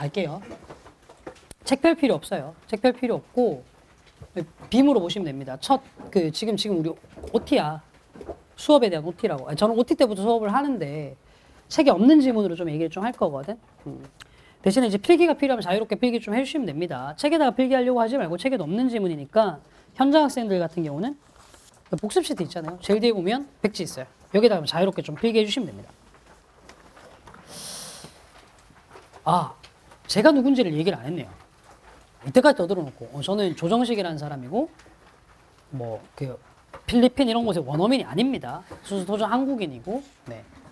갈게요. 책 펼 필요 없어요. 책 펼 필요 없고 빔으로 보시면 됩니다. 지금 우리 OT야. 수업에 대한 OT라고. 저는 OT 때부터 수업을 하는데 책이 없는 지문으로 좀 얘기를 좀 할 거거든. 대신에 이제 필기가 필요하면 자유롭게 필기 좀 해주시면 됩니다. 책에다가 필기하려고 하지 말고 책에도 없는 지문이니까 현장 학생들 같은 경우는 복습 시트 있잖아요. 제일 뒤에 보면 백지 있어요. 여기다가 자유롭게 좀 필기해 주시면 됩니다. 아, 제가 누군지를 얘기를 안 했네요. 이때까지 떠들어놓고 저는 조정식이라는 사람이고 필리핀 이런 곳의 원어민이 아닙니다. 순수 토종 한국인이고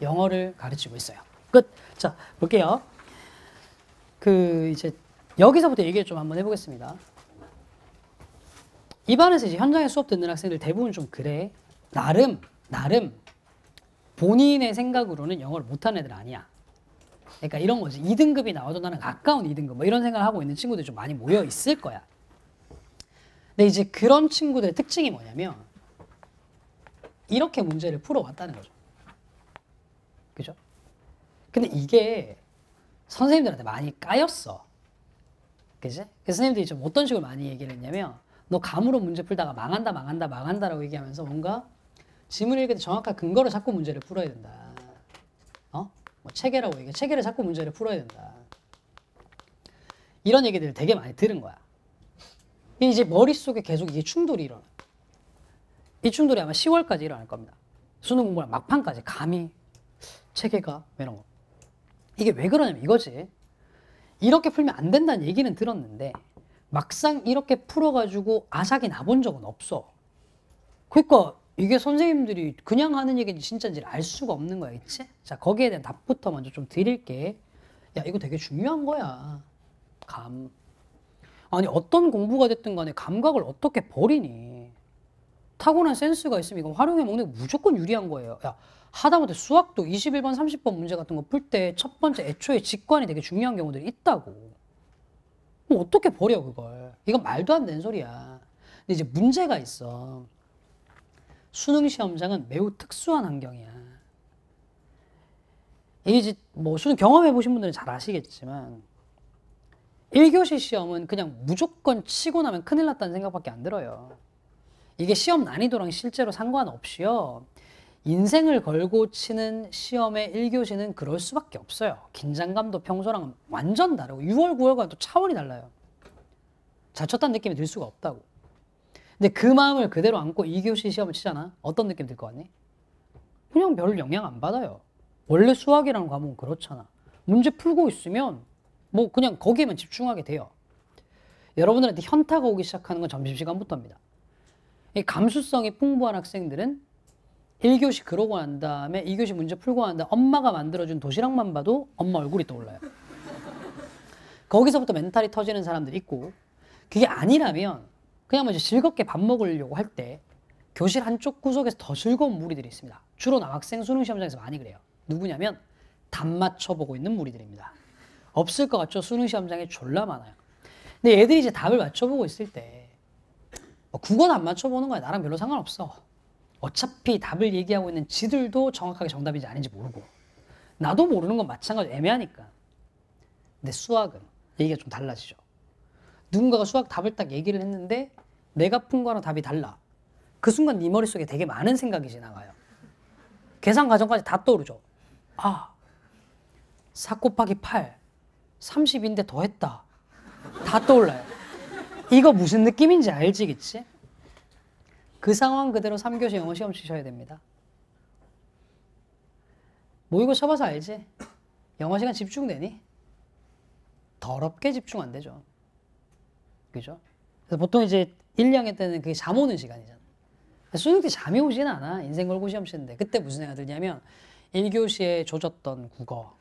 영어를 가르치고 있어요. 끝. 자, 볼게요. 이제 여기서부터 얘기를 좀 한번 해보겠습니다. 입안에서 이제 현장에 수업 듣는 학생들 대부분 좀 그래. 나름 본인의 생각으로는 영어를 못하는 애들 아니야. 그러니까 이런 거지. 2등급이 나와도 나는 가까운 2등급 뭐 이런 생각을 하고 있는 친구들이 좀 많이 모여 있을 거야. 근데 이제 그런 친구들의 특징이 뭐냐면 이렇게 문제를 풀어왔다는 거죠. 그죠? 근데 이게 선생님들한테 많이 까였어. 그지? 그래서 선생님들이 좀 어떤 식으로 많이 얘기를 했냐면 너 감으로 문제 풀다가 망한다라고 얘기하면서 뭔가 지문 읽을 때 정확한 근거를 잡고 문제를 풀어야 된다. 체계라고 얘기해. 체계를 잡고 문제를 풀어야 된다. 이런 얘기들을 되게 많이 들은 거야. 이제 머릿속에 계속 이게 충돌이 일어나. 이 충돌이 아마 10월까지 일어날 겁니다. 수능 공부랑 막판까지 감히 체계가 이런 거. 이게 왜 그러냐면 이거지. 이렇게 풀면 안 된다는 얘기는 들었는데 막상 이렇게 풀어가지고 아삭이 나본 적은 없어. 그러니까 이게 선생님들이 그냥 하는 얘기인지 진짜인지를 알 수가 없는 거야. 그치? 자, 거기에 대한 답부터 먼저 좀 드릴게. 야, 이거 되게 중요한 거야. 감. 아니, 어떤 공부가 됐든 간에 감각을 어떻게 버리니? 타고난 센스가 있으면 이거 활용해 먹는 게 무조건 유리한 거예요. 야, 하다못해 수학도 21번, 30번 문제 같은 거 풀 때 첫 번째 애초에 직관이 되게 중요한 경우들이 있다고. 뭐 어떻게 버려, 그걸. 이건 말도 안 되는 소리야. 근데 이제 문제가 있어. 수능 시험장은 매우 특수한 환경이야. 이게 이제 수능 경험해 보신 분들은 잘 아시겠지만 1교시 시험은 그냥 무조건 치고 나면 큰일 났다는 생각밖에 안 들어요. 이게 시험 난이도랑 실제로 상관없이요. 인생을 걸고 치는 시험의 1교시는 그럴 수밖에 없어요. 긴장감도 평소랑 완전 다르고 6월, 9월과는 또 차원이 달라요. 잘 쳤다는 느낌이 들 수가 없다고. 근데 그 마음을 그대로 안고 2교시 시험을 치잖아. 어떤 느낌 들 것 같니? 그냥 별 영향 안 받아요. 원래 수학이라는 과목은 그렇잖아. 문제 풀고 있으면 그냥 거기에만 집중하게 돼요. 여러분들한테 현타가 오기 시작하는 건 점심시간부터입니다. 이 감수성이 풍부한 학생들은 1교시 그러고 난 다음에 2교시 문제 풀고 난 다음에 엄마가 만들어준 도시락만 봐도 엄마 얼굴이 떠올라요. 거기서부터 멘탈이 터지는 사람들이 있고 그게 아니라면 그냥 이제 즐겁게 밥 먹으려고 할 때 교실 한쪽 구석에서 더 즐거운 무리들이 있습니다. 주로 남학생 수능 시험장에서 많이 그래요. 누구냐면 답 맞춰보고 있는 무리들입니다. 없을 것 같죠? 수능 시험장에 졸라 많아요. 근데 얘들이 이제 답을 맞춰보고 있을 때 국어 답 맞춰보는 거야. 나랑 별로 상관없어. 어차피 답을 얘기하고 있는 지들도 정확하게 정답인지 아닌지 모르고 나도 모르는 건 마찬가지로 애매하니까. 근데 수학은 얘기가 좀 달라지죠. 누군가가 수학 답을 딱 얘기를 했는데 내가 푼 거랑 답이 달라. 그 순간 네 머릿속에 되게 많은 생각이 지나가요. 계산 과정까지 다 떠오르죠. 4 곱하기 8 30인데 더했다. 다 떠올라요. 이거 무슨 느낌인지 알지, 그치? 그 상황 그대로 3교시 영어 시험 치셔야 됩니다. 모의고 쳐봐서 알지? 영어 시간 집중되니? 더럽게 집중 안 되죠. 그죠? 그래서 보통 이제 1, 2학년 때는 그게 잠 오는 시간이잖아. 수능 때 잠이 오진 않아. 인생 걸고 시험 치는데. 그때 무슨 생각이 들냐면 1교시에 조졌던 국어.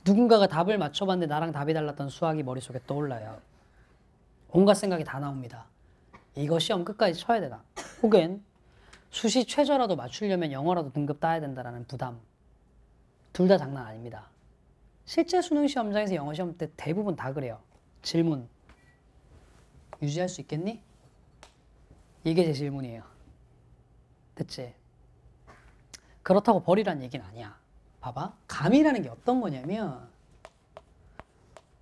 누군가가 답을 맞춰봤는데 나랑 답이 달랐던 수학이 머릿속에 떠올라요. 온갖 생각이 다 나옵니다. 이거 시험 끝까지 쳐야 되나? 혹은 수시 최저라도 맞추려면 영어라도 등급 따야 된다라는 부담. 둘 다 장난 아닙니다. 실제 수능 시험장에서 영어 시험 때 대부분 다 그래요. 질문. 유지할 수 있겠니? 이게 제 질문이에요. 됐지? 그렇다고 버리라는 얘기는 아니야. 봐봐. 감이라는 게 어떤 거냐면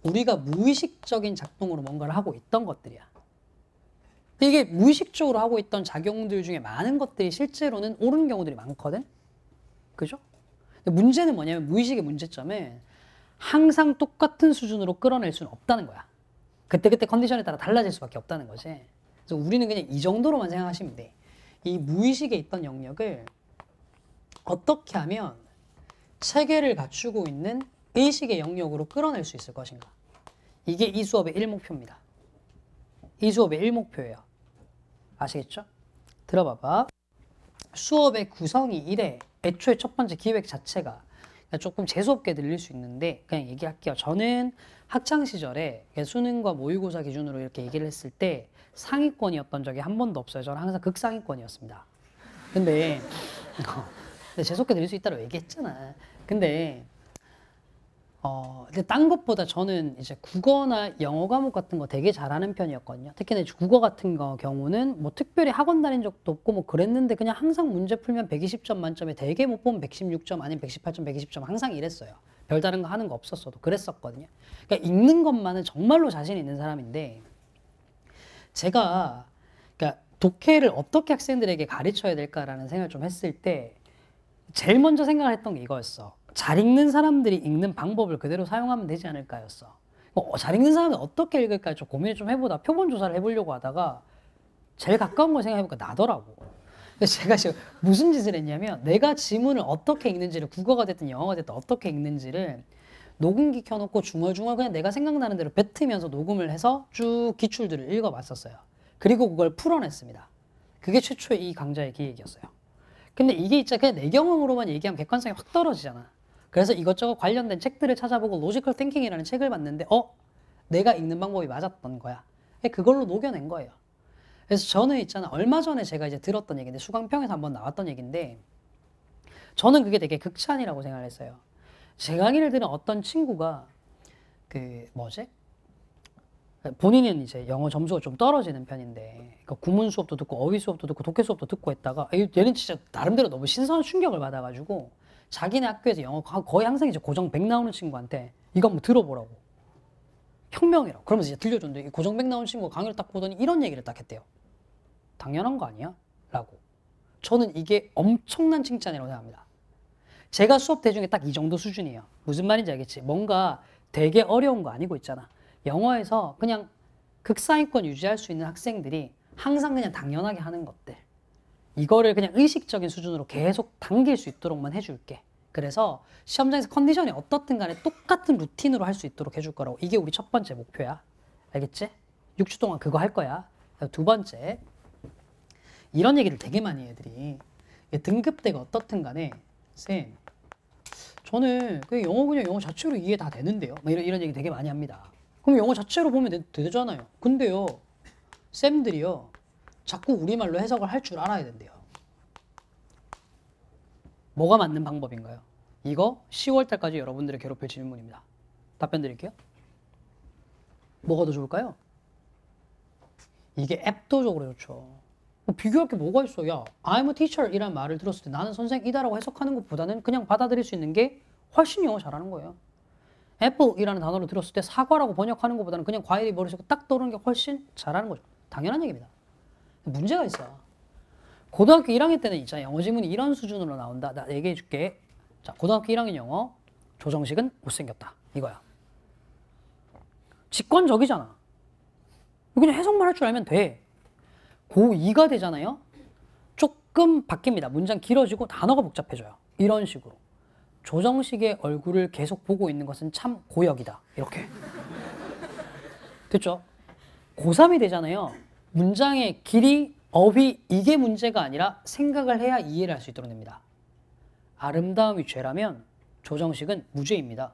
우리가 무의식적인 작동으로 뭔가를 하고 있던 것들이야. 이게 무의식적으로 하고 있던 작용들 중에 많은 것들이 실제로는 옳은 경우들이 많거든? 그죠? 근데 문제는 뭐냐면 무의식의 문제점은 항상 똑같은 수준으로 끌어낼 수는 없다는 거야. 그때그때 컨디션에 따라 달라질 수밖에 없다는 거지. 그래서 우리는 그냥 이 정도로만 생각하시면 돼. 이 무의식에 있던 영역을 어떻게 하면 체계를 갖추고 있는 의식의 영역으로 끌어낼 수 있을 것인가. 이게 이 수업의 1목표입니다. 이 수업의 1목표예요. 아시겠죠? 들어봐봐. 수업의 구성이 이래. 애초에 첫 번째 기획 자체가 조금 재수없게 들릴 수 있는데 그냥 얘기할게요. 저는 학창시절에 수능과 모의고사 기준으로 이렇게 얘기를 했을 때 상위권이었던 적이 한 번도 없어요. 저는 항상 극상위권이었습니다. 근데 재수없게 들릴 수 있다고 얘기했잖아. 근데 딴 것보다 저는 이제 국어나 영어 과목 같은 거 되게 잘하는 편이었거든요. 특히나 국어 같은 경우는 뭐 특별히 학원 다닌 적도 없고 뭐 그랬는데 그냥 항상 문제 풀면 120점 만점에 되게 못 보면 116점 아니면 118점, 120점 항상 이랬어요. 별다른 거 하는 거 없었어도 그랬었거든요. 그러니까 읽는 것만은 정말로 자신 있는 사람인데 제가 그러니까 독해를 어떻게 학생들에게 가르쳐야 될까라는 생각을 좀 했을 때 제일 먼저 생각을 했던 게 이거였어. 잘 읽는 사람들이 읽는 방법을 그대로 사용하면 되지 않을까였어. 잘 읽는 사람은 어떻게 읽을까 좀 고민을 좀 해보다 표본 조사를 해보려고 하다가 제일 가까운 걸 생각해보니까 나더라고. 그래서 제가 지금 무슨 짓을 했냐면 내가 지문을 어떻게 읽는지를 국어가 됐든 영어가 됐든 어떻게 읽는지를 녹음기 켜놓고 중얼중얼 그냥 내가 생각나는 대로 뱉으면서 녹음을 해서 쭉 기출들을 읽어봤었어요. 그리고 그걸 풀어냈습니다. 그게 최초의 이 강좌의 기획이었어요. 근데 이게 있잖아. 그냥 내 경험으로만 얘기하면 객관성이 확 떨어지잖아. 그래서 이것저것 관련된 책들을 찾아보고 로지컬 띵킹이라는 책을 봤는데 내가 읽는 방법이 맞았던 거야. 그걸로 녹여낸 거예요. 그래서 저는 있잖아. 얼마 전에 제가 이제 들었던 얘기인데 수강평에서 한번 나왔던 얘기인데 저는 그게 되게 극찬이라고 생각을 했어요. 제 강의를 들은 어떤 친구가 본인은 이제 영어 점수가 좀 떨어지는 편인데 그러니까 구문 수업도 듣고 어휘 수업도 듣고 독해 수업도 듣고 했다가 얘는 진짜 나름대로 너무 신선한 충격을 받아가지고 자기네 학교에서 영어 거의 항상 이제 고정 100 나오는 친구한테 이거 한번 들어보라고. 혁명이라고. 그러면서 이제 들려줬는데 고정 100 나오는 친구가 강의를 딱 보더니 이런 얘기를 딱 했대요. 당연한 거 아니야? 라고. 저는 이게 엄청난 칭찬이라고 생각합니다. 제가 수업 대중에 딱 이 정도 수준이에요. 무슨 말인지 알겠지? 뭔가 되게 어려운 거 아니고 있잖아. 영어에서 그냥 극상위권 유지할 수 있는 학생들이 항상 그냥 당연하게 하는 것들. 이거를 그냥 의식적인 수준으로 계속 당길 수 있도록만 해줄게. 그래서 시험장에서 컨디션이 어떻든 간에 똑같은 루틴으로 할 수 있도록 해줄 거라고. 이게 우리 첫 번째 목표야. 알겠지? 6주 동안 그거 할 거야. 두 번째. 이런 얘기를 되게 많이 해, 애들이. 등급대가 어떻든 간에 쌤, 저는 그냥 영어 자체로 이해 다 되는데요. 뭐 이런 얘기 되게 많이 합니다. 그럼 영어 자체로 보면 되잖아요. 근데요, 쌤들이요, 자꾸 우리말로 해석을 할 줄 알아야 된대요. 뭐가 맞는 방법인가요? 이거 10월 달까지 여러분들의 괴롭힐 질문입니다. 답변 드릴게요. 뭐가 더 좋을까요? 이게 앱도적으로 좋죠. 비교할 게 뭐가 있어. 야, I'm a teacher 이란 말을 들었을 때 나는 선생이다라고 해석하는 것보다는 그냥 받아들일 수 있는 게 훨씬 영어 잘하는 거예요. Apple이라는 단어를 들었을 때 사과라고 번역하는 것보다는 그냥 과일이 머릿속에 딱 떠오르는 게 훨씬 잘하는 거죠. 당연한 얘기입니다. 문제가 있어. 고등학교 1학년 때는 있잖아. 영어 지문이 이런 수준으로 나온다. 나 얘기해 줄게. 자, 고등학교 1학년 영어 조정식은 못생겼다. 이거야. 직관적이잖아. 그냥 해석만 할 줄 알면 돼. 고2가 되잖아요. 조금 바뀝니다. 문장 길어지고 단어가 복잡해져요. 이런 식으로. 조정식의 얼굴을 계속 보고 있는 것은 참 고역이다. 이렇게. 됐죠? 고3이 되잖아요. 문장의 길이, 어휘, 이게 문제가 아니라 생각을 해야 이해를 할 수 있도록 됩니다. 아름다움이 죄라면 조정식은 무죄입니다.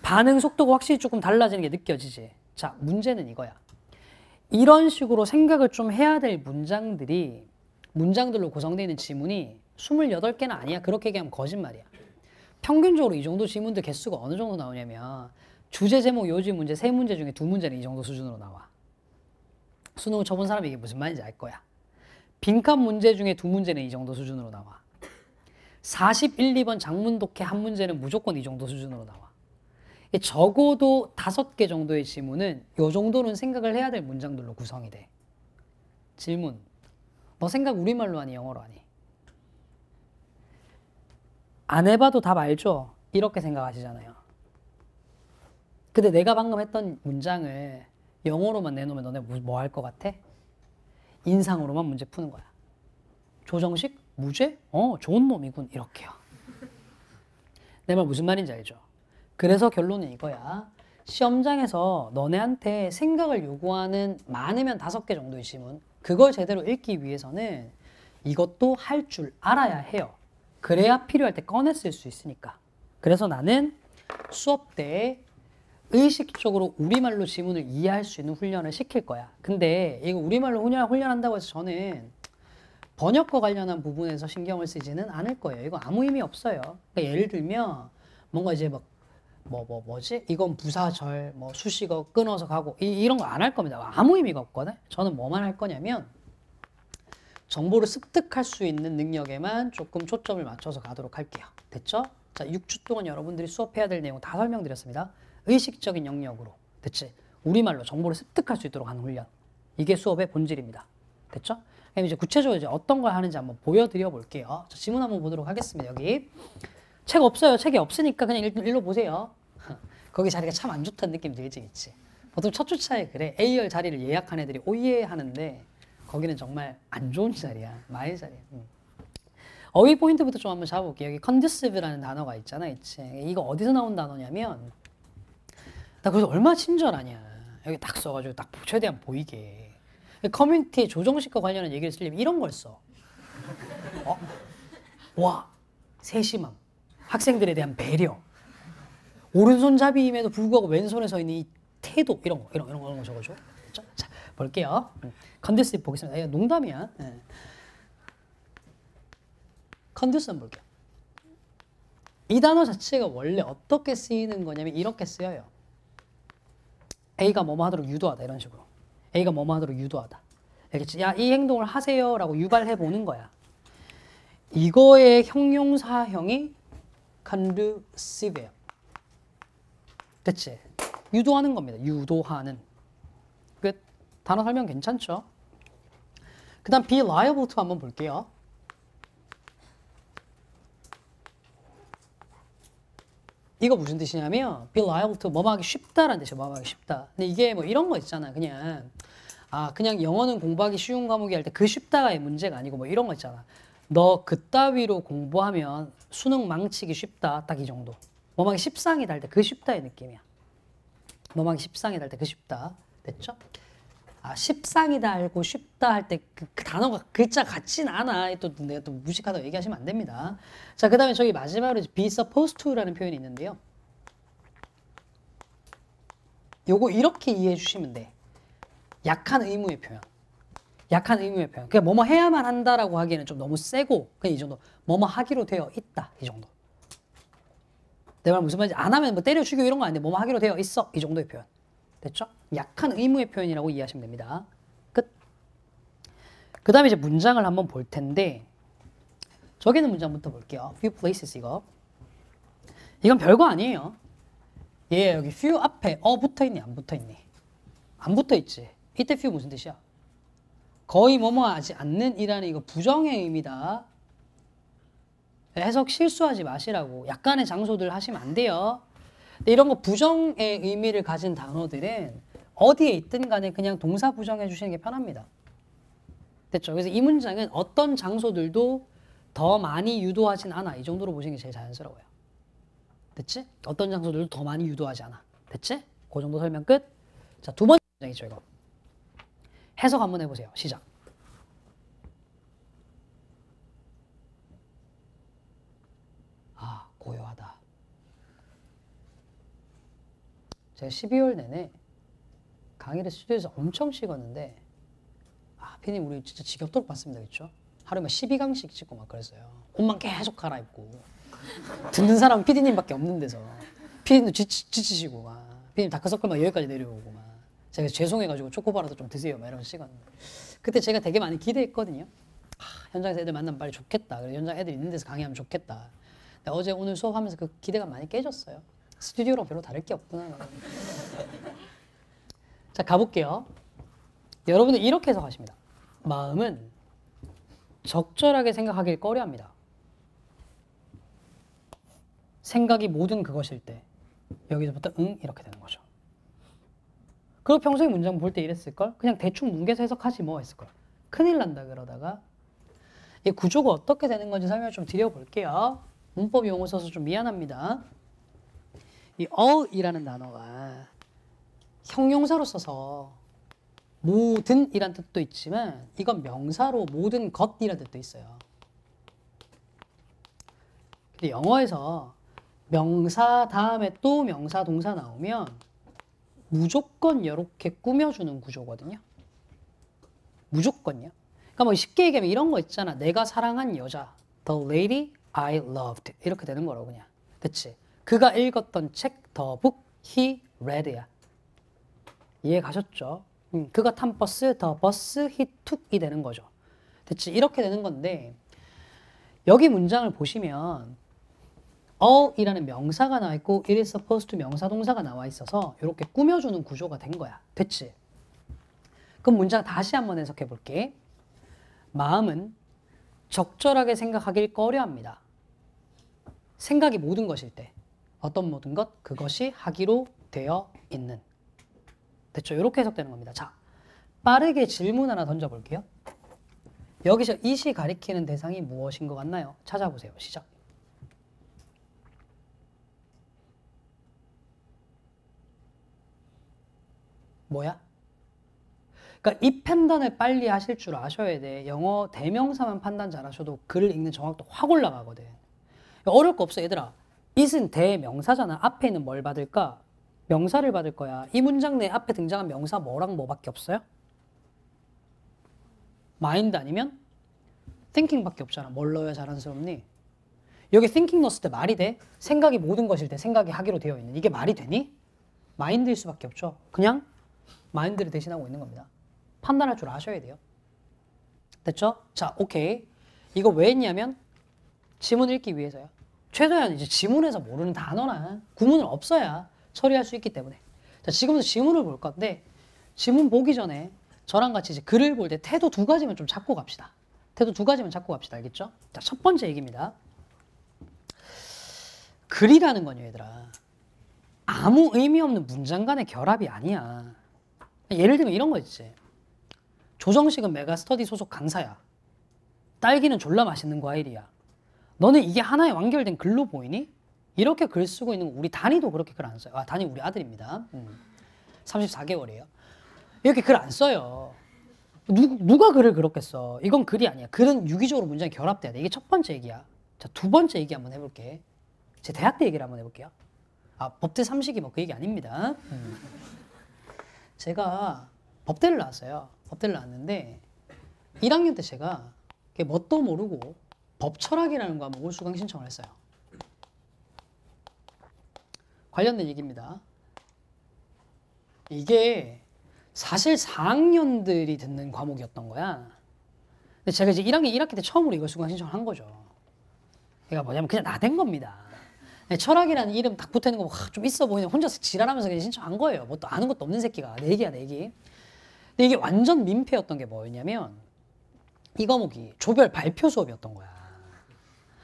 반응 속도가 확실히 조금 달라지는 게 느껴지지. 자, 문제는 이거야. 이런 식으로 생각을 좀 해야 될 문장들로 구성되어 있는 지문이 28개는 아니야. 그렇게 얘기하면 거짓말이야. 평균적으로 이 정도 지문들 개수가 어느 정도 나오냐면 주제, 제목, 요지 문제 3문제 중에 2문제는 이 정도 수준으로 나와. 수능을 쳐본 사람이 이게 무슨 말인지 알 거야. 빈칸 문제 중에 2문제는 이 정도 수준으로 나와. 41, 2번 장문 독해 한 문제는 무조건 이 정도 수준으로 나와. 적어도 5개 정도의 지문은 요 정도는 생각을 해야 될 문장들로 구성이 돼. 질문. 너 생각 우리말로 하니 영어로 하니? 안 해봐도 답 알죠? 이렇게 생각하시잖아요. 근데 내가 방금 했던 문장을 영어로만 내놓으면 너네 뭐 할 것 같아? 인상으로만 문제 푸는 거야. 조정식? 무죄? 좋은 놈이군. 이렇게요. 내 말 무슨 말인지 알죠? 그래서 결론은 이거야. 시험장에서 너네한테 생각을 요구하는 많으면 5개 정도의 지문, 그걸 제대로 읽기 위해서는 이것도 할 줄 알아야 해요. 그래야 필요할 때 꺼내 쓸 수 있으니까. 그래서 나는 수업 때 의식적으로 우리말로 지문을 이해할 수 있는 훈련을 시킬 거야. 근데 이거 우리말로 훈련한다고 해서 저는 번역과 관련한 부분에서 신경을 쓰지는 않을 거예요. 이거 아무 의미 없어요. 그러니까 예를 들면 뭔가 이제 막 뭐지? 이건 부사절, 뭐 수식어 끊어서 가고 이런 거 안 할 겁니다. 아무 의미가 없거든. 저는 뭐만 할 거냐면 정보를 습득할 수 있는 능력에만 조금 초점을 맞춰서 가도록 할게요. 됐죠? 자, 6주 동안 여러분들이 수업해야 될 내용 다 설명드렸습니다. 의식적인 영역으로, 됐지? 우리말로 정보를 습득할 수 있도록 하는 훈련. 이게 수업의 본질입니다. 됐죠? 그럼 이제 구체적으로 이제 어떤 걸 하는지 한번 보여드려 볼게요. 자, 지문 한번 보도록 하겠습니다. 여기 책 없어요. 책이 없으니까 그냥 일로 보세요. 거기 자리가 참 안 좋다는 느낌 들지, 있지? 보통 첫 주차에 그래. A열 자리를 예약한 애들이 오예 하는데 거기는 정말 안 좋은 자리야. 마의 자리야. 어휘 포인트부터 좀 한번 잡아볼게요. 여기 conducive라는 단어가 있잖아, 있지? 이거 어디서 나온 단어냐면 나 그래서 얼마나 친절하냐. 여기 딱 써가지고 딱 최대한 보이게. 커뮤니티 조정식과 관련한 얘기를 쓰려면 이런 걸 써. 와, 세심함. 학생들에 대한 배려. 오른손잡이임에도 불구하고 왼손에 서 있는 이 태도, 이런 거 적어줘. 자, 볼게요. 컨디스 보겠습니다. 이거 농담이야. 네. 컨디스 한번 볼게요. 이 단어 자체가 원래 어떻게 쓰이는 거냐면 이렇게 쓰여요. A가 뭐뭐 하도록 유도하다, 이런 식으로. A가 뭐뭐 하도록 유도하다. 알겠지? 야, 이 행동을 하세요 라고 유발해 보는 거야. 이거의 형용사형이 conducive예요. 됐지? 유도하는 겁니다. 유도하는. 끝. 단어 설명 괜찮죠? 그 다음 be liable to 한번 볼게요. 이거 무슨 뜻이냐면 be liable to 뭐뭐 하기 쉽다라는 뜻이에요. 뭐뭐 하기 쉽다. 근데 이게 뭐 이런 거 있잖아. 그냥 영어는 공부하기 쉬운 과목이 할 때 그 쉽다가의 문제가 아니고 뭐 이런 거 있잖아. 너 그따위로 공부하면 수능 망치기 쉽다. 딱 이 정도. 뭐하기 십상이 달 때 그 쉽다의 느낌이야. 뭐하기 십상이 달 때 그 쉽다. 됐죠? 아, 십상이 달고 쉽다 할 때 그 단어가 글자 같진 않아. 또 내가 또 무식하다고 얘기하시면 안 됩니다. 자, 그 다음에 저기 마지막으로 be supposed to라는 표현이 있는데요. 요거 이렇게 이해해 주시면 돼. 약한 의무의 표현. 약한 의무의 표현. 그냥 뭐뭐 해야만 한다라고 하기에는 좀 너무 세고 그냥 이 정도. 뭐뭐 하기로 되어 있다. 이 정도. 내 말 무슨 말인지 안 하면 뭐 때려 죽여 이런 거 아닌데 뭐뭐 하기로 되어 있어. 이 정도의 표현. 됐죠? 약한 의무의 표현이라고 이해하시면 됩니다. 끝. 그 다음에 이제 문장을 한번 볼 텐데 저기 있는 문장부터 볼게요. few places 이거. 이건 별거 아니에요. 얘 여기 few 앞에 붙어있니 안 붙어있니? 안 붙어있지. 이때 few 무슨 뜻이야? 거의 뭐뭐 하지 않는 이라는 이거 부정의 의미다. 해석 실수하지 마시라고. 약간의 장소들 하시면 안 돼요. 근데 이런 거 부정의 의미를 가진 단어들은 어디에 있든 간에 그냥 동사 부정해 주시는 게 편합니다. 됐죠? 그래서 이 문장은 어떤 장소들도 더 많이 유도하진 않아. 이 정도로 보시는 게 제일 자연스러워요. 됐지? 어떤 장소들도 더 많이 유도하지 않아. 됐지? 그 정도 설명 끝. 자, 두 번째 문장이죠, 이거. 해석 한번 해보세요. 시작. 아, 고요하다. 제가 12월 내내 강의를 스튜디오에서 엄청 찍었는데 피디님 우리 진짜 지겹도록 봤습니다. 그렇죠? 하루에 막 12강씩 찍고 막 그랬어요. 옷만 계속 갈아입고 듣는 사람은 피디님밖에 없는 데서 피디님도 지치시고 막 피디님 다크서클 막 여기까지 내려오고 막 제가 죄송해가지고 초코바라도 좀 드세요 막 이러면서 찍었는데 그때 제가 되게 많이 기대했거든요. 현장에서 애들 만나면 빨리 좋겠다. 그래서 현장 애들 있는 데서 강의하면 좋겠다. 근데 어제 오늘 수업하면서 그 기대가 많이 깨졌어요. 스튜디오랑 별로 다를 게 없구나. 자, 가볼게요. 여러분들 이렇게 해석하십니다. 마음은 적절하게 생각하길 꺼려합니다. 생각이 모든 그것일 때 여기서부터 응 이렇게 되는 거죠. 그리고 평소에 문장 볼 때 이랬을걸? 그냥 대충 뭉개서 해석하지 뭐 했을걸? 큰일 난다 그러다가 이 구조가 어떻게 되는 건지 설명을 좀 드려볼게요. 문법 용어 써서 좀 미안합니다. 이 all이라는 단어가 형용사로 써서 모든 이란 뜻도 있지만 이건 명사로 모든 것이란 뜻도 있어요. 근데 영어에서 명사 다음에 또 명사 동사 나오면 무조건 이렇게 꾸며주는 구조거든요. 무조건요. 그러니까 뭐 쉽게 얘기하면 이런 거 있잖아. 내가 사랑한 여자, the lady I loved 이렇게 되는 거라고 그냥. 그치? 그가 읽었던 책, the book he read야. 이해 가셨죠? 그가 탄 버스, the bus he took이 되는 거죠. 됐지? 이렇게 되는 건데 여기 문장을 보시면 all이라는 명사가 나와 있고 it is supposed to 명사 동사가 나와 있어서 이렇게 꾸며주는 구조가 된 거야. 됐지? 그럼 문장 다시 한번 해석해 볼게. 마음은 적절하게 생각하길 꺼려합니다. 생각이 모든 것일 때 어떤 모든 것? 그것이 하기로 되어 있는. 됐죠? 이렇게 해석되는 겁니다. 자, 빠르게 질문 하나 던져볼게요. 여기서 it이 가리키는 대상이 무엇인 것 같나요? 찾아보세요. 시작. 뭐야? 그러니까 이 판단을 빨리 하실 줄 아셔야 돼. 영어 대명사만 판단 잘하셔도 글을 읽는 정확도 확 올라가거든. 어려울 거 없어 얘들아. it은 대명사잖아. 앞에 있는 뭘 받을까? 명사를 받을 거야. 이 문장 내 앞에 등장한 명사 뭐랑 뭐밖에 없어요? mind 아니면 thinking밖에 없잖아. 뭘 넣어야 자랑스럽니? 여기 thinking 넣었을 때 말이 돼? 생각이 모든 것일 때 생각이 하기로 되어 있는. 이게 말이 되니? mind일 수밖에 없죠. 그냥 mind를 대신하고 있는 겁니다. 판단할 줄 아셔야 돼요. 됐죠? 자, 오케이. 이거 왜 했냐면 지문 읽기 위해서요. 최소한 이제 지문에서 모르는 단어나 구문은 없어야 처리할 수 있기 때문에. 자, 지금부터 지문을 볼 건데 지문 보기 전에 저랑 같이 이제 글을 볼 때 태도 두 가지만 좀 잡고 갑시다. 태도 두 가지만 잡고 갑시다. 알겠죠? 자, 첫 번째 얘기입니다. 글이라는 건요, 얘들아. 아무 의미 없는 문장 간의 결합이 아니야. 예를 들면 이런 거 있지. 조정식은 메가스터디 소속 강사야. 딸기는 졸라 맛있는 과일이야. 너는 이게 하나의 완결된 글로 보이니? 이렇게 글 쓰고 있는 거 우리 단이도 그렇게 글 안 써요. 아, 단이 우리 아들입니다. 34개월이에요. 이렇게 글 안 써요. 누가 글을 그렇게 써? 이건 글이 아니야. 글은 유기적으로 문장이 결합돼야 돼. 이게 첫 번째 얘기야. 자, 두 번째 얘기 한번 해볼게. 제 대학 때 얘기를 한번 해볼게요. 아, 법대 삼식이 뭐 그 얘기 아닙니다. 제가 법대를 나왔어요. 법대를 나왔는데 1학년 때 제가 뭣도 모르고 법철학이라는 과목을 수강 신청을 했어요. 관련된 얘기입니다. 이게 사실 4학년들이 듣는 과목이었던 거야. 근데 제가 이제 1학년 1학기 때 처음으로 이걸 수강 신청을 한 거죠. 그러니까 뭐냐면 그냥 나댄 겁니다. 철학이라는 이름 딱 붙어 있는 거 좀 있어 보이는 혼자서 지랄하면서 그냥 신청한 거예요. 뭐 또 아는 것도 없는 새끼가. 내기야, 내기. 근데 이게 완전 민폐였던 게 뭐였냐면 이 과목이 조별 발표 수업이었던 거야.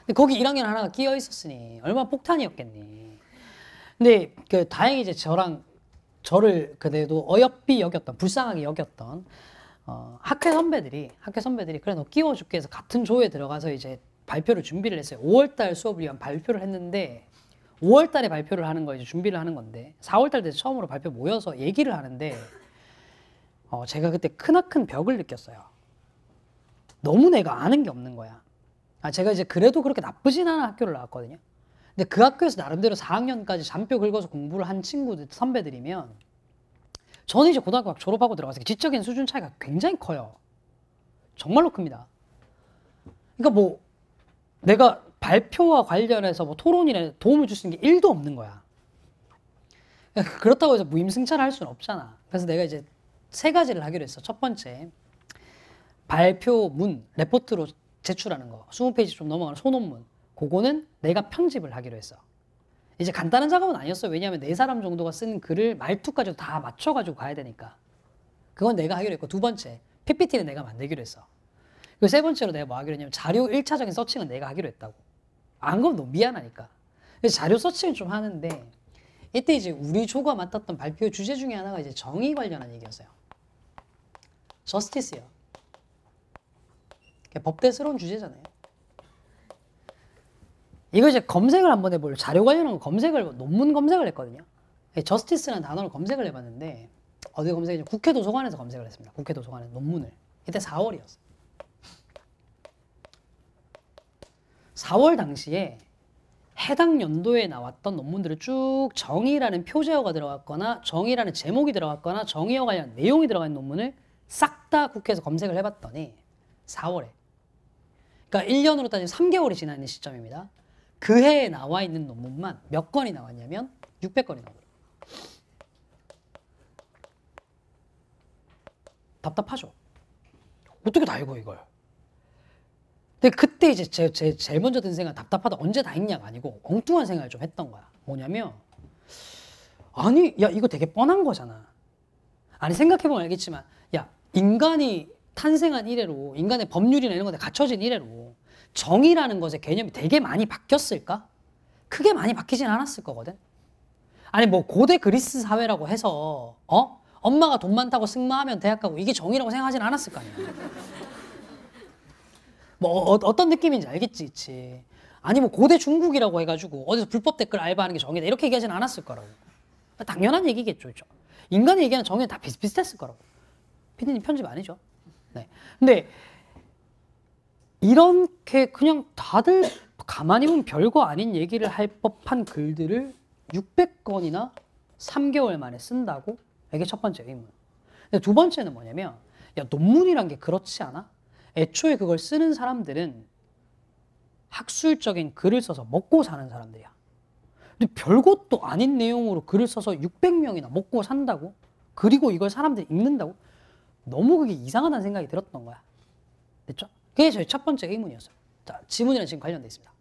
근데 거기 1학년 하나가 끼어 있었으니 얼마나 폭탄이었겠니. 근데 그 다행히 이제 저를 그래도 어여삐 여겼던, 불쌍하게 여겼던 학회 선배들이 그래 너 끼워줄게 해서 같은 조에 들어가서 이제 발표를 준비를 했어요. 5월달 수업을 위한 발표를 했는데 5월달에 발표를 하는 거 이제 준비를 하는 건데 4월달 돼서 처음으로 발표 모여서 얘기를 하는데 제가 그때 크나큰 벽을 느꼈어요. 너무 내가 아는 게 없는 거야. 아, 제가 이제 그래도 그렇게 나쁘진 않은 학교를 나왔거든요. 근데 그 학교에서 나름대로 4학년까지 잔뼈 긁어서 공부를 한 친구들, 선배들이면 저는 이제 고등학교 졸업하고 들어가서 지적인 수준 차이가 굉장히 커요. 정말로 큽니다. 그러니까 뭐 내가 발표와 관련해서 뭐 토론이나 도움을 줄 수 있는 게 1도 없는 거야. 그렇다고 해서 무임승차를 할 수는 없잖아. 그래서 내가 이제 3가지를 하기로 했어. 첫 번째, 발표문, 레포트로 제출하는 거. 20페이지 좀 넘어가는 소논문. 그거는 내가 편집을 하기로 했어. 이제 간단한 작업은 아니었어요. 왜냐하면 4사람 정도가 쓴 글을 말투까지 다 맞춰가지고 가야 되니까. 그건 내가 하기로 했고, 두 번째, PPT는 내가 만들기로 했어. 그리고 세 번째로 내가 뭐 하기로 했냐면 자료 1차적인 서칭은 내가 하기로 했다고. 안 그러면 너무 미안하니까. 그래서 자료 서칭을 좀 하는데 이때 이제 우리 조가 맡았던 발표 주제 중에 하나가 이제 정의 관련한 얘기였어요. 저스티스요. 법대스러운 주제잖아요. 이거 이제 검색을 한번 해볼 자료 관련한 검색을 논문 검색을 했거든요. 저스티스라는 단어를 검색을 해봤는데 어디 검색했냐면 국회 도서관에서 검색을 했습니다. 국회 도서관에 논문을. 이때 4월이었어요. 4월 당시에 해당 연도에 나왔던 논문들을 쭉 정의라는 표제어가 들어갔거나 정의라는 제목이 들어갔거나 정의와 관련 내용이 들어간 논문을 싹 다 국회에서 검색을 해봤더니 4월에 그러니까 1년으로 따지면 3개월이 지나 있는 시점입니다. 그 해에 나와 있는 논문만 몇 건이 나왔냐면 600건이 나오더라고요. 답답하죠. 어떻게 다 읽어 이걸. 근데 그때 이제 제일 먼저 든 생각은 답답하다. 언제 다 읽냐가 아니고 엉뚱한 생각을 좀 했던 거야. 뭐냐면 아니 야 이거 되게 뻔한 거잖아. 아니 생각해보면 알겠지만 야 인간이 탄생한 이래로 인간의 법률이나 이런 것에 갖춰진 이래로 정의라는 것의 개념이 되게 많이 바뀌었을까? 크게 많이 바뀌진 않았을 거거든. 아니 뭐 고대 그리스 사회라고 해서 엄마가 돈 많다고 승마하면 대학 가고 이게 정의라고 생각하진 않았을 거 아니야. 뭐 어떤 느낌인지 알겠지, 그치? 아니 뭐 고대 중국이라고 해가지고 어디서 불법 댓글 알바하는 게 정의다 이렇게 얘기하진 않았을 거라고. 당연한 얘기겠죠, 그죠? 인간이 얘기하는 정의는 다 비슷비슷했을 거라고. 피디님 편집 아니죠? 네. 근데 이렇게 그냥 다들 가만히 보면 별거 아닌 얘기를 할 법한 글들을 600건이나 3개월 만에 쓴다고? 이게 첫 번째 의문. 근데 두 번째는 뭐냐면 야 논문이란 게 그렇지 않아? 애초에 그걸 쓰는 사람들은 학술적인 글을 써서 먹고 사는 사람들이야. 근데 별것도 아닌 내용으로 글을 써서 600명이나 먹고 산다고? 그리고 이걸 사람들이 읽는다고? 너무 그게 이상하다는 생각이 들었던 거야. 됐죠? 그게 저희 첫 번째 의문이었어요. 자, 지문이랑 지금 관련돼 있습니다.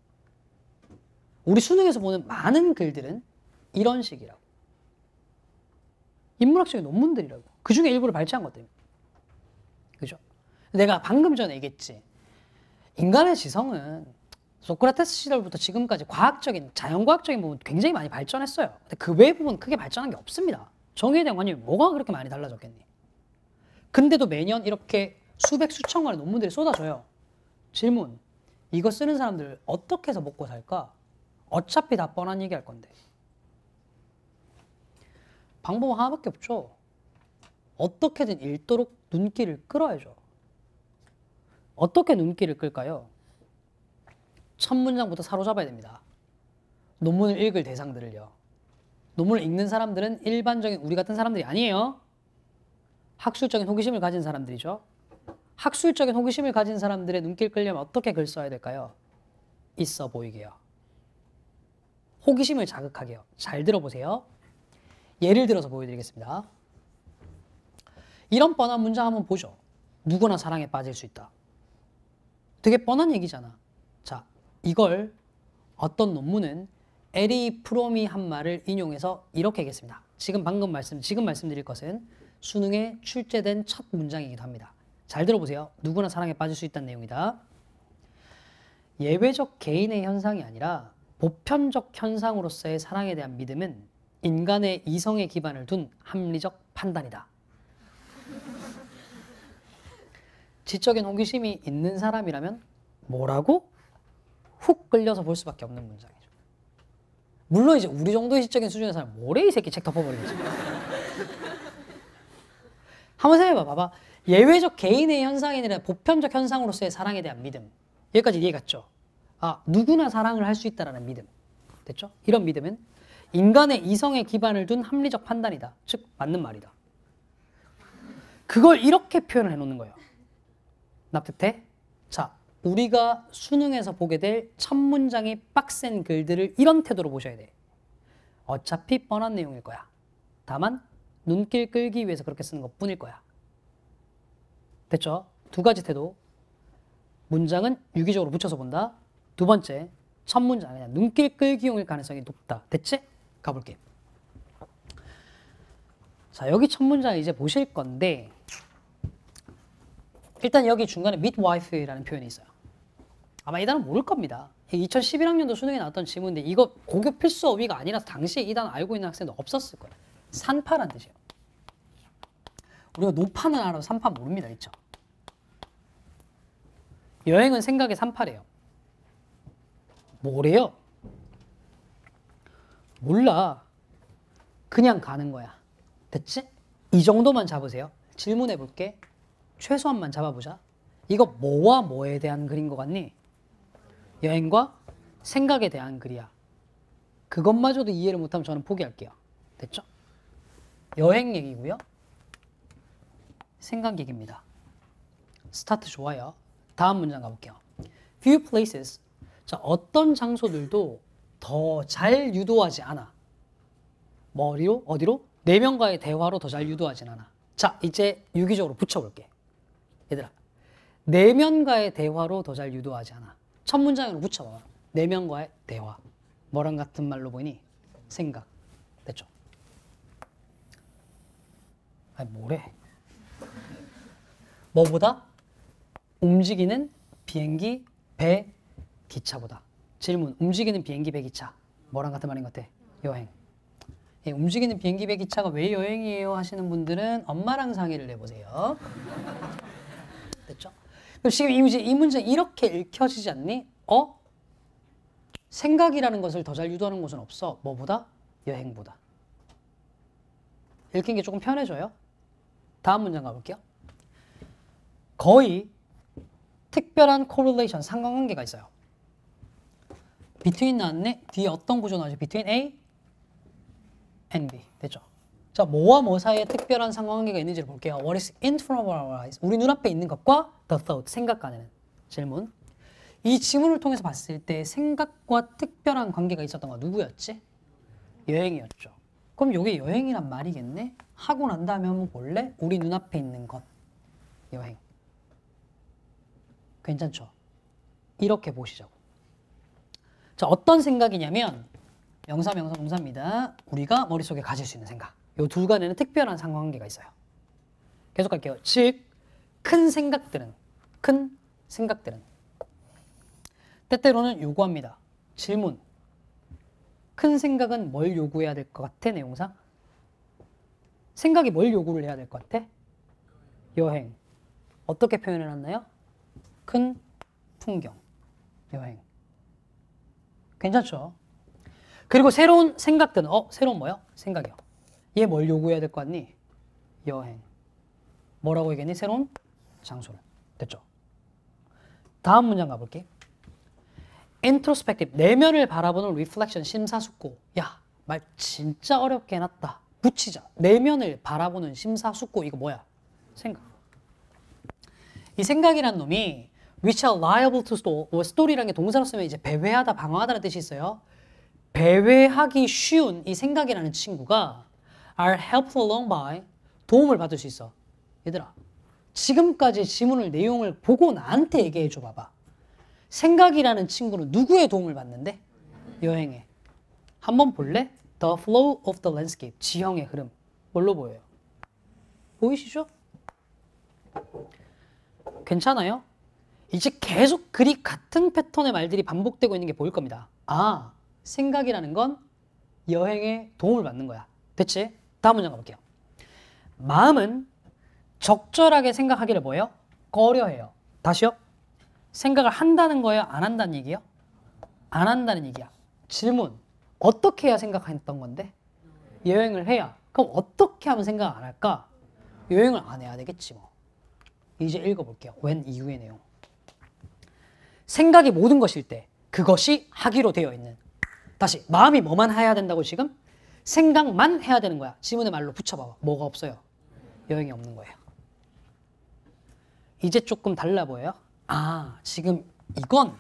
우리 수능에서 보는 많은 글들은 이런 식이라고. 인문학적인 논문들이라고. 그 중에 일부를 발췌한 것들입니다. 그죠? 내가 방금 전에 얘기했지. 인간의 지성은 소크라테스 시절부터 지금까지 과학적인, 자연과학적인 부분 굉장히 많이 발전했어요. 근데 그 외의 부분은 크게 발전한 게 없습니다. 정의에 대한 관념이 뭐가 그렇게 많이 달라졌겠니? 근데도 매년 이렇게 수백, 수천 건의 논문들이 쏟아져요. 질문. 이거 쓰는 사람들 어떻게 해서 먹고 살까? 어차피 다 뻔한 얘기 할 건데. 방법은 하나밖에 없죠. 어떻게든 읽도록 눈길을 끌어야죠. 어떻게 눈길을 끌까요? 첫 문장부터 사로잡아야 됩니다. 논문을 읽을 대상들을요. 논문을 읽는 사람들은 일반적인 우리 같은 사람들이 아니에요. 학술적인 호기심을 가진 사람들이죠. 학술적인 호기심을 가진 사람들의 눈길 끌려면 어떻게 글 써야 될까요? 있어 보이게요. 호기심을 자극하게요. 잘 들어보세요. 예를 들어서 보여드리겠습니다. 이런 뻔한 문장 한번 보죠. 누구나 사랑에 빠질 수 있다. 되게 뻔한 얘기잖아. 자, 이걸 어떤 논문은 에리 프롬이 한 말을 인용해서 이렇게 얘기했습니다. 지금 말씀드릴 것은 수능에 출제된 첫 문장이기도 합니다. 잘 들어보세요. 누구나 사랑에 빠질 수 있다는 내용이다. 예외적 개인의 현상이 아니라 보편적 현상으로서의 사랑에 대한 믿음은 인간의 이성에 기반을 둔 합리적 판단이다. 지적인 호기심이 있는 사람이라면 뭐라고? 훅 끌려서 볼 수밖에 없는 문장이죠. 물론 이제 우리 정도의 지적인 수준의 사람 뭐래 이 새끼 책 덮어버리겠지. 한번 생각해봐. 봐봐. 예외적 개인의 현상이 아니라 보편적 현상으로서의 사랑에 대한 믿음. 여기까지 이해 갔죠? 아, 누구나 사랑을 할 수 있다는 믿음. 됐죠? 이런 믿음은 인간의 이성에 기반을 둔 합리적 판단이다. 즉 맞는 말이다. 그걸 이렇게 표현을 해놓는 거예요. 납득돼? 자, 우리가 수능에서 보게 될 첫 문장의 빡센 글들을 이런 태도로 보셔야 돼. 어차피 뻔한 내용일 거야. 다만 눈길 끌기 위해서 그렇게 쓰는 것뿐일 거야. 됐죠? 두 가지 태도. 문장은 유기적으로 붙여서 본다. 두 번째, 첫 문장 그냥 눈길 끌기용일 가능성이 높다. 됐지? 가볼게. 자, 여기 첫 문장 이제 보실 건데 일단 여기 중간에 midwife라는 표현이 있어요. 아마 이 단어 모를 겁니다. 2011학년도 수능에 나왔던 지문인데 이거 고교 필수 어휘가 아니라서 당시에 이 단어 알고 있는 학생도 없었을 거예요. 산파란 뜻이에요. 우리가 노파는 알아도 산파 모릅니다. 그렇죠? 여행은 생각의 산파래요. 뭐래요? 몰라. 그냥 가는 거야. 됐지? 이 정도만 잡으세요. 질문해 볼게. 최소한만 잡아보자. 이거 뭐와 뭐에 대한 글인 것 같니? 여행과 생각에 대한 글이야. 그것마저도 이해를 못하면 저는 포기할게요. 됐죠? 여행 얘기고요. 생각 얘기입니다. 스타트 좋아요. 다음 문장 가볼게요. Few places. 자, 어떤 장소들도 더 잘 유도하지 않아. 뭐리로? 어디로? 네 명과의 대화로 더 잘 유도하진 않아. 자, 이제 유기적으로 붙여볼게. 얘들아, 네 명과의 대화로 더 잘 유도하지 않아. 첫 문장으로 붙여봐. 네 명과의 대화. 뭐랑 같은 말로 보이니? 생각. 됐죠? 아니, 뭐래? 뭐보다? 움직이는 비행기, 배, 기차보다. 질문. 움직이는 비행기, 배, 기차. 뭐랑 같은 말인 것 같아? 여행. 예, 움직이는 비행기, 배, 기차가 왜 여행이에요? 하시는 분들은 엄마랑 상의를 해보세요. 됐죠? 그럼 지금 이 문제 이렇게 읽혀지지 않니? 생각이라는 것을 더 잘 유도하는 곳은 없어. 뭐보다? 여행보다. 읽힌 게 조금 편해져요? 다음 문장 가볼게요. 거의 특별한 correlation, 상관관계가 있어요. between 나왔네? 뒤에 어떤 구조 나오죠? between A and B. 됐죠? 자, 뭐와 뭐 사이에 특별한 상관관계가 있는지를 볼게요. What is in front of our eyes? 우리 눈앞에 있는 것과 the thought, 생각 간에는. 질문. 이 지문을 통해서 봤을 때 생각과 특별한 관계가 있었던 거 누구였지? 여행이었죠. 그럼 이게 여행이란 말이겠네? 하고 난 다음에 한번 볼래? 우리 눈앞에 있는 것. 여행. 괜찮죠? 이렇게 보시자고. 자, 어떤 생각이냐면 명사, 명사, 동사입니다. 우리가 머릿속에 가질 수 있는 생각. 이 둘 간에는 특별한 상관관계가 있어요. 계속 갈게요. 즉, 큰 생각들은 때때로는 요구합니다. 질문. 큰 생각은 뭘 요구해야 될 것 같아? 내용상. 생각이 뭘 요구를 해야 될 것 같아? 여행. 어떻게 표현해놨나요? 큰 풍경. 여행. 괜찮죠? 그리고 새로운 생각들은 새로운 뭐요? 생각이요. 얘 뭘 요구해야 될 것 같니? 여행. 뭐라고 얘기했니? 새로운 장소를. 됐죠? 다음 문장 가볼게. introspective, 내면을 바라보는 reflection, 심사숙고. 야, 말 진짜 어렵게 해놨다. 붙이자. 내면을 바라보는 심사숙고. 이거 뭐야? 생각. 이 생각이란 놈이 which are liable to store, store이라는 게 동사로 쓰면 이제 배회하다, 방어하다는 뜻이 있어요. 배회하기 쉬운 이 생각이라는 친구가 are helped along by, 도움을 받을 수 있어. 얘들아, 지금까지 지문을 내용을 보고 나한테 얘기해 줘 봐봐. 생각이라는 친구는 누구의 도움을 받는데? 여행에. 한번 볼래? The flow of the landscape, 지형의 흐름. 뭘로 보여요? 보이시죠? 괜찮아요? 이제 계속 글이 같은 패턴의 말들이 반복되고 있는 게 보일 겁니다. 아, 생각이라는 건 여행에 도움을 받는 거야. 됐지? 다음 문장 가볼게요. 마음은 적절하게 생각하기를 뭐예요? 꺼려해요. 다시요. 생각을 한다는 거예요? 안 한다는 얘기예요? 안 한다는 얘기야. 질문. 어떻게 해야 생각했던 건데? 여행을 해야. 그럼 어떻게 하면 생각 안 할까? 여행을 안 해야 되겠지 뭐. 이제 읽어볼게요. when 이후의 내용. 생각이 모든 것일 때 그것이 하기로 되어 있는. 다시 마음이 뭐만 해야 된다고 지금? 생각만 해야 되는 거야. 지문의 말로 붙여봐봐. 뭐가 없어요? 여행이 없는 거예요. 이제 조금 달라 보여요? 아, 지금 이건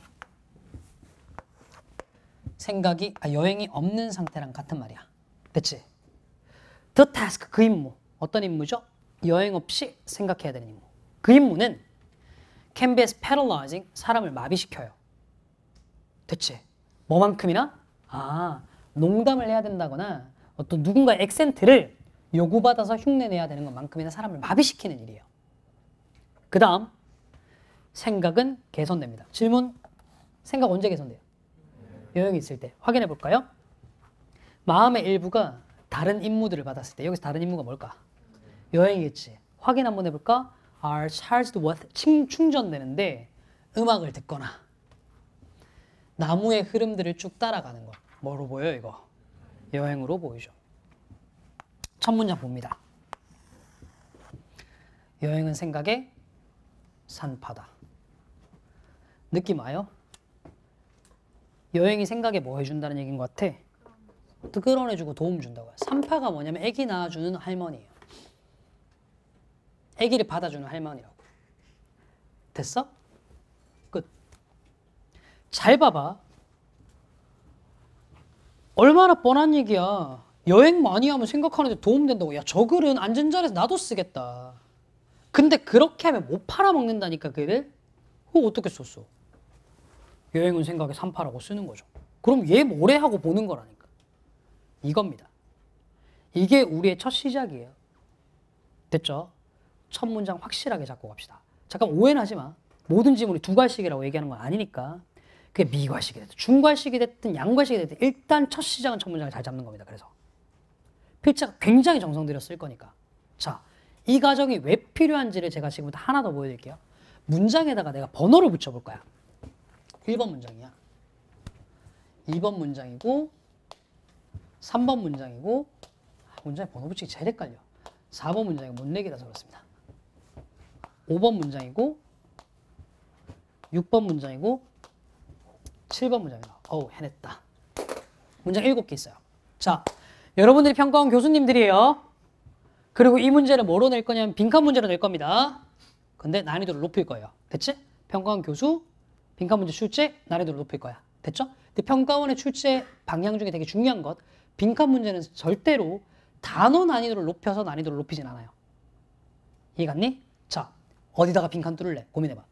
생각이 여행이 없는 상태랑 같은 말이야. 됐지? The task, 그 임무. 어떤 임무죠? 여행 없이 생각해야 되는 임무. 그 임무는 can be as paralyzing, 사람을 마비시켜요. 됐지? 뭐만큼이나? 아, 농담을 해야 된다거나 어떤 누군가의 액센트를 요구받아서 흉내내야 되는 것만큼이나 사람을 마비시키는 일이에요. 그 다음 생각은 개선됩니다. 질문, 생각 언제 개선돼요? 여행이 있을 때. 확인해 볼까요? 마음의 일부가 다른 임무들을 받았을 때, 여기서 다른 임무가 뭘까? 여행이겠지. 확인 한번 해볼까? are charged with 충전되는데 음악을 듣거나 나무의 흐름들을 쭉 따라가는 거. 뭐로 보여요 이거? 여행으로 보이죠. 첫 문장 봅니다. 여행은 생각의 산파다. 느낌 와요? 여행이 생각에 뭐 해준다는 얘기인 것 같아? 끌어내주고 도움 준다고요. 산파가 뭐냐면 아기 낳아주는 할머니예요. 아기를 받아주는 할머니라고. 됐어? 끝. 잘 봐봐. 얼마나 뻔한 얘기야. 여행 많이 하면 생각하는데 도움된다고. 야, 저 글은 앉은 자리에서 나도 쓰겠다. 근데 그렇게 하면 못 팔아먹는다니까 글을. 그거 어떻게 썼어? 여행은 생각에 산파라고 쓰는 거죠. 그럼 얘 뭐래 하고 보는 거라니까. 이겁니다. 이게 우리의 첫 시작이에요. 됐죠? 첫 문장 확실하게 잡고 갑시다. 잠깐 오해는 하지 마. 모든 지문이 두 갈식이라고 얘기하는 건 아니니까. 그게 미갈식이 됐든 중갈식이 됐든 양갈식이 됐든 일단 첫 시작은 첫 문장을 잘 잡는 겁니다. 그래서 필자가 굉장히 정성 들여 쓸 거니까. 자, 이 과정이 왜 필요한지를 제가 지금부터 하나 더 보여드릴게요. 문장에다가 내가 번호를 붙여볼 거야. 1번 문장이야. 2번 문장이고 3번 문장이고 문장에 번호 붙이기 제일 헷갈려. 4번 문장이 못 내기라서 그렇습니다. 5번 문장이고 6번 문장이고 7번 문장이다. 어우, 해냈다. 문장 7개 있어요. 자, 여러분들이 평가원 교수님들이에요. 그리고 이 문제를 뭐로 낼 거냐면 빈칸 문제로 낼 겁니다. 근데 난이도를 높일 거예요. 됐지? 평가원 교수, 빈칸 문제 출제, 난이도를 높일 거야. 됐죠? 근데 평가원의 출제 방향 중에 되게 중요한 것, 빈칸 문제는 절대로 단어 난이도를 높여서 난이도를 높이진 않아요. 이해갔니? 자, 어디다가 빈칸 뚫을래? 고민해봐.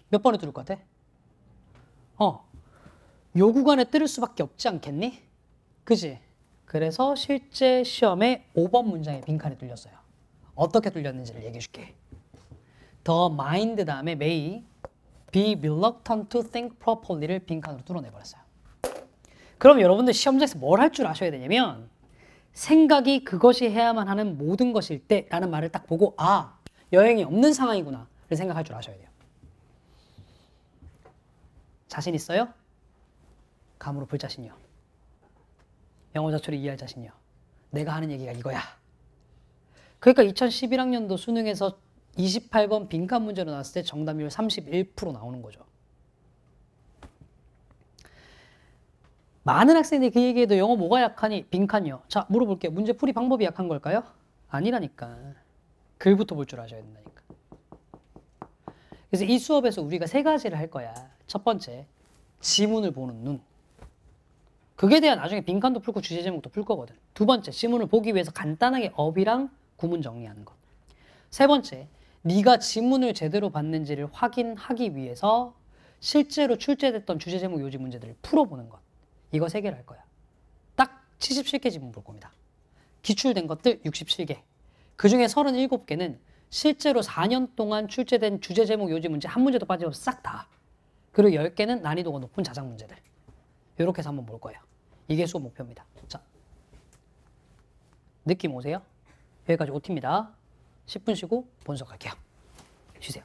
몇 번에 뚫을 것 같아? 요 구간에 뚫을 수밖에 없지 않겠니? 그지? 그래서 실제 시험에 5번 문장에 빈칸이 뚫렸어요. 어떻게 뚫렸는지를 얘기해 줄게. The mind 다음에 may be reluctant to think properly를 빈칸으로 뚫어내버렸어요. 그럼 여러분들 시험장에서 뭘 할 줄 아셔야 되냐면 생각이 그것이 해야만 하는 모든 것일 때 라는 말을 딱 보고 아, 여행이 없는 상황이구나 를 생각할 줄 아셔야 돼요. 자신 있어요? 감으로 볼 자신이요. 영어 자체를 이해할 자신이요. 내가 하는 얘기가 이거야. 그러니까 2011학년도 수능에서 28번 빈칸 문제로 나왔을 때 정답률 31% 나오는 거죠. 많은 학생들이 그 얘기해도 영어 뭐가 약하니? 빈칸이요. 자, 물어볼게요. 문제 풀이 방법이 약한 걸까요? 아니라니까. 글부터 볼 줄 아셔야 된다니까. 그래서 이 수업에서 우리가 세 가지를 할 거야. 첫 번째, 지문을 보는 눈. 그게 돼야 나중에 빈칸도 풀고 주제 제목도 풀 거거든. 두 번째, 지문을 보기 위해서 간단하게 어휘랑 구문 정리하는 것. 세 번째, 네가 지문을 제대로 봤는지를 확인하기 위해서 실제로 출제됐던 주제 제목 요지 문제들을 풀어보는 것. 이거 세 개를 할 거야. 딱 77개 지문 볼 겁니다. 기출된 것들 67개. 그중에 37개는 실제로 4년 동안 출제된 주제 제목 요지 문제 한 문제도 빠짐없이 싹 다. 그리고 10개는 난이도가 높은 자작 문제들. 이렇게 해서 한번 볼 거예요. 이게 수업 목표입니다. 자, 느낌 오세요? 여기까지 OT입니다. 10분 쉬고 본석할게요. 쉬세요.